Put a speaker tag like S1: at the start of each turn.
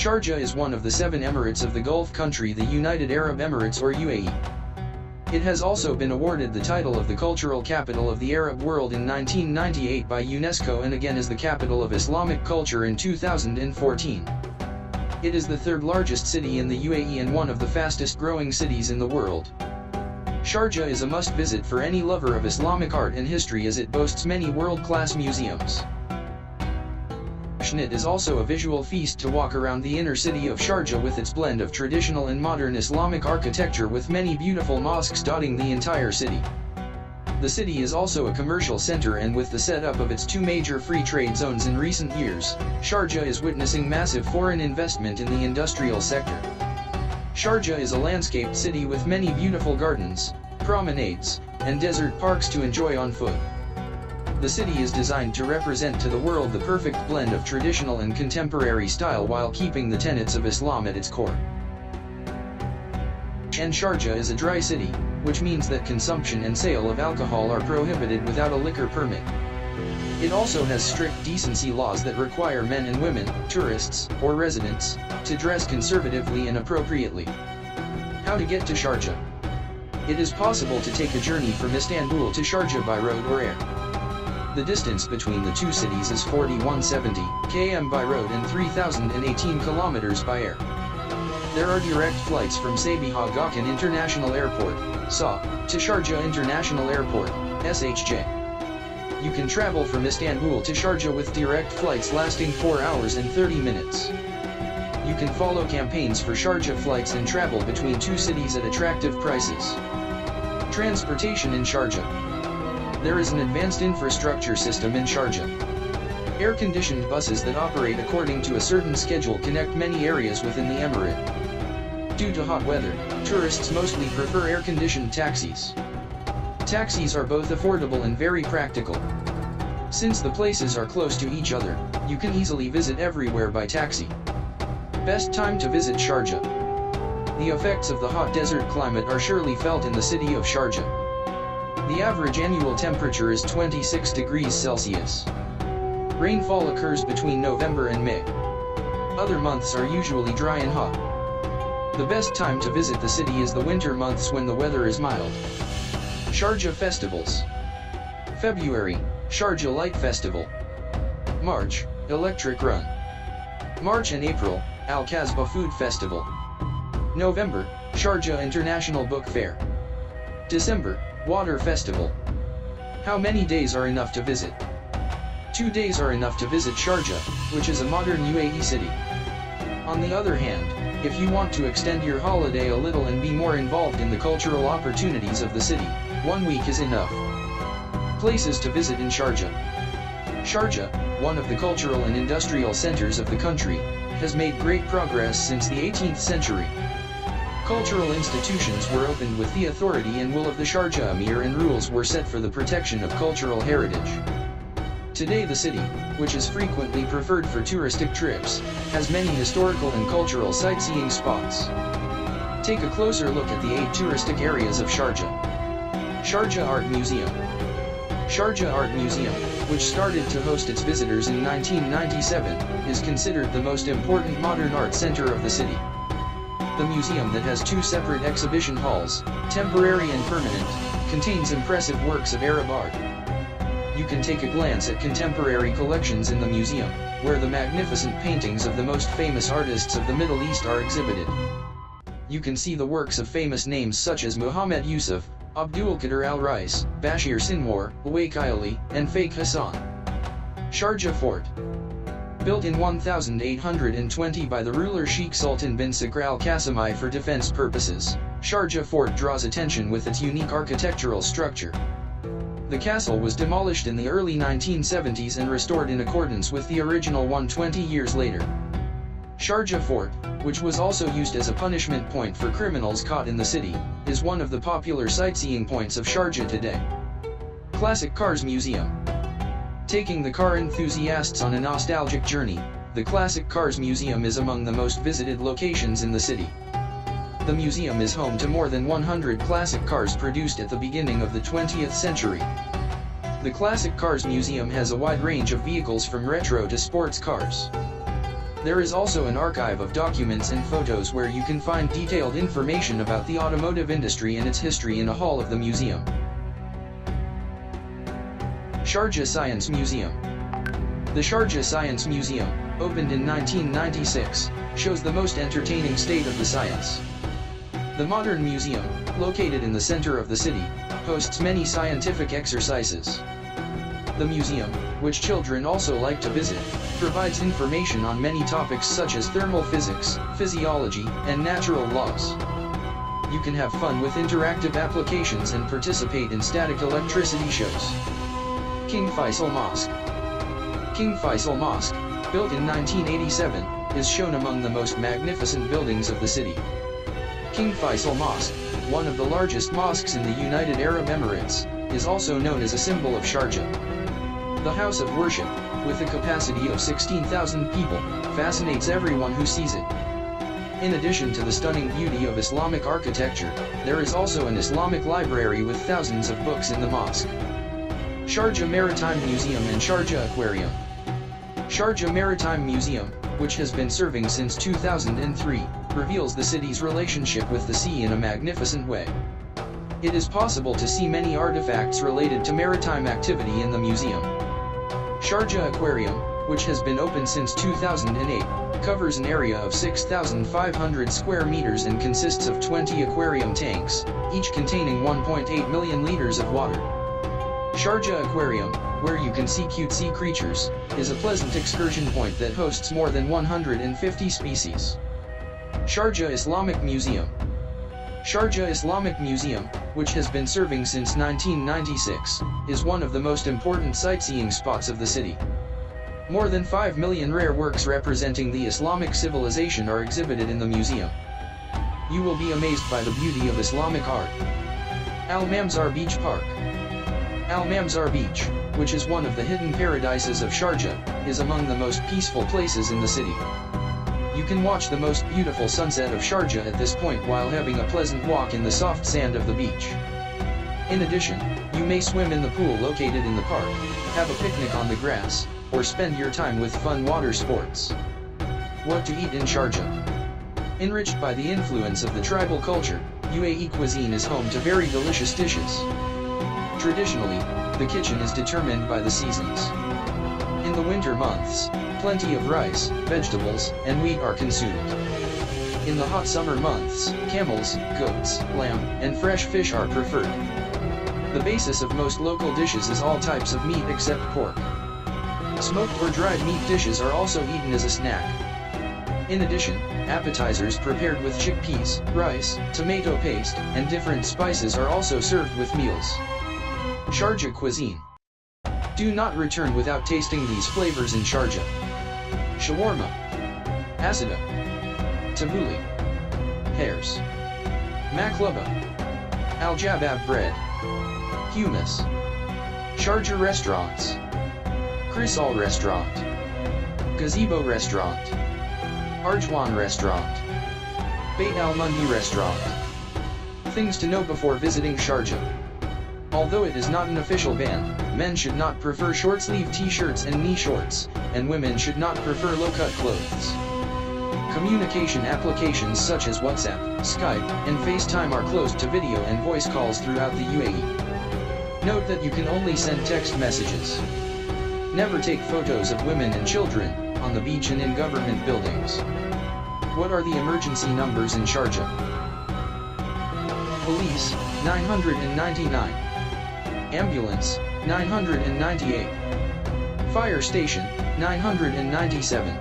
S1: Sharjah is one of the 7 emirates of the Gulf country, the United Arab Emirates or UAE. It has also been awarded the title of the cultural capital of the Arab world in 1998 by UNESCO and again as the capital of Islamic culture in 2014. It is the 3rd largest city in the UAE and one of the fastest growing cities in the world. Sharjah is a must-visit for any lover of Islamic art and history as it boasts many world-class museums. It is also a visual feast to walk around the inner city of Sharjah with its blend of traditional and modern Islamic architecture with many beautiful mosques dotting the entire city. The city is also a commercial center, and with the setup of its 2 major free trade zones in recent years, Sharjah is witnessing massive foreign investment in the industrial sector. Sharjah is a landscaped city with many beautiful gardens, promenades, and desert parks to enjoy on foot. The city is designed to represent to the world the perfect blend of traditional and contemporary style while keeping the tenets of Islam at its core. And Sharjah is a dry city, which means that consumption and sale of alcohol are prohibited without a liquor permit. It also has strict decency laws that require men and women, tourists, or residents, to dress conservatively and appropriately. How to get to Sharjah? It is possible to take a journey from Istanbul to Sharjah by road or air. The distance between the 2 cities is 4170 km by road and 3018 km by air. There are direct flights from Sabiha Gökçen International Airport, SA, to Sharjah International Airport, SHJ. You can travel from Istanbul to Sharjah with direct flights lasting 4 hours and 30 minutes. You can follow campaigns for Sharjah flights and travel between 2 cities at attractive prices. Transportation in Sharjah. There is an advanced infrastructure system in Sharjah. Air-conditioned buses that operate according to a certain schedule connect many areas within the emirate. Due to hot weather, tourists mostly prefer air-conditioned taxis. Taxis are both affordable and very practical. Since the places are close to each other, you can easily visit everywhere by taxi. Best time to visit Sharjah. The effects of the hot desert climate are surely felt in the city of Sharjah. The average annual temperature is 26 degrees Celsius. Rainfall occurs between November and May. Other months are usually dry and hot. The best time to visit the city is the winter months when the weather is mild. Sharjah festivals. February, Sharjah Light Festival. March, Electric Run. March and April, Al-Kasbah Food Festival. November, Sharjah International Book Fair. December, Water Festival. How many days are enough to visit? 2 days are enough to visit Sharjah, which is a modern UAE city. On the other hand, if you want to extend your holiday a little and be more involved in the cultural opportunities of the city, 1 week is enough. Places to visit in Sharjah. Sharjah, one of the cultural and industrial centers of the country, has made great progress since the 18th century. Cultural institutions were opened with the authority and will of the Sharjah Emir, and rules were set for the protection of cultural heritage. Today the city, which is frequently preferred for touristic trips, has many historical and cultural sightseeing spots. Take a closer look at the 8 touristic areas of Sharjah. Sharjah Art Museum. Sharjah Art Museum, which started to host its visitors in 1997, is considered the most important modern art center of the city. The museum, that has 2 separate exhibition halls, temporary and permanent, contains impressive works of Arab art. You can take a glance at contemporary collections in the museum, where the magnificent paintings of the most famous artists of the Middle East are exhibited. You can see the works of famous names such as Muhammad Yusuf, Abdulkadir Al-Rais, Bashir Sinwar, Uwais Ali, and Faik Hassan. Sharjah Fort. Built in 1820 by the ruler Sheikh Sultan bin Sakr al-Qasimai for defense purposes, Sharjah Fort draws attention with its unique architectural structure. The castle was demolished in the early 1970s and restored in accordance with the original one 20 years later. Sharjah Fort, which was also used as a punishment point for criminals caught in the city, is one of the popular sightseeing points of Sharjah today. Classic Cars Museum. Taking the car enthusiasts on a nostalgic journey, the Classic Cars Museum is among the most visited locations in the city. The museum is home to more than 100 classic cars produced at the beginning of the 20th century. The Classic Cars Museum has a wide range of vehicles from retro to sports cars. There is also an archive of documents and photos where you can find detailed information about the automotive industry and its history in a hall of the museum. Sharjah Science Museum. The Sharjah Science Museum, opened in 1996, shows the most entertaining state of the science. The modern museum, located in the center of the city, hosts many scientific exercises. The museum, which children also like to visit, provides information on many topics such as thermal physics, physiology, and natural laws. You can have fun with interactive applications and participate in static electricity shows. King Faisal Mosque. King Faisal Mosque, built in 1987, is shown among the most magnificent buildings of the city. King Faisal Mosque, one of the largest mosques in the United Arab Emirates, is also known as a symbol of Sharjah. The house of worship, with a capacity of 16,000 people, fascinates everyone who sees it. In addition to the stunning beauty of Islamic architecture, there is also an Islamic library with thousands of books in the mosque. Sharjah Maritime Museum and Sharjah Aquarium. Sharjah Maritime Museum, which has been serving since 2003, reveals the city's relationship with the sea in a magnificent way. It is possible to see many artifacts related to maritime activity in the museum. Sharjah Aquarium, which has been open since 2008, covers an area of 6,500 square meters and consists of 20 aquarium tanks, each containing 1.8 million liters of water. Sharjah Aquarium, where you can see cute sea creatures, is a pleasant excursion point that hosts more than 150 species. Sharjah Islamic Museum. Sharjah Islamic Museum, which has been serving since 1996, is one of the most important sightseeing spots of the city. More than 5 million rare works representing the Islamic civilization are exhibited in the museum. You will be amazed by the beauty of Islamic art. Al-Mamzar Beach Park. Al-Mamzar Beach, which is one of the hidden paradises of Sharjah, is among the most peaceful places in the city. You can watch the most beautiful sunset of Sharjah at this point while having a pleasant walk in the soft sand of the beach. In addition, you may swim in the pool located in the park, have a picnic on the grass, or spend your time with fun water sports. What to eat in Sharjah? Enriched by the influence of the tribal culture, UAE cuisine is home to very delicious dishes. Traditionally, the kitchen is determined by the seasons. In the winter months, plenty of rice, vegetables, and wheat are consumed. In the hot summer months, camels, goats, lamb, and fresh fish are preferred. The basis of most local dishes is all types of meat except pork. Smoked or dried meat dishes are also eaten as a snack. In addition, appetizers prepared with chickpeas, rice, tomato paste, and different spices are also served with meals. Sharjah cuisine. Do not return without tasting these flavors in Sharjah. Shawarma, asada, tabbouleh, hares, maklaba, al-jabab bread, hummus, Sharjah restaurants, Crisal restaurant, Gazebo restaurant, Arjwan restaurant, Bait al-Mundi restaurant. Things to know before visiting Sharjah. Although it is not an official ban, men should not prefer short-sleeve t-shirts and knee shorts, and women should not prefer low-cut clothes. Communication applications such as WhatsApp, Skype, and FaceTime are closed to video and voice calls throughout the UAE. Note that you can only send text messages. Never take photos of women and children, on the beach and in government buildings. What are the emergency numbers in Sharjah? Police, 999. Ambulance, 998. Fire station, 997.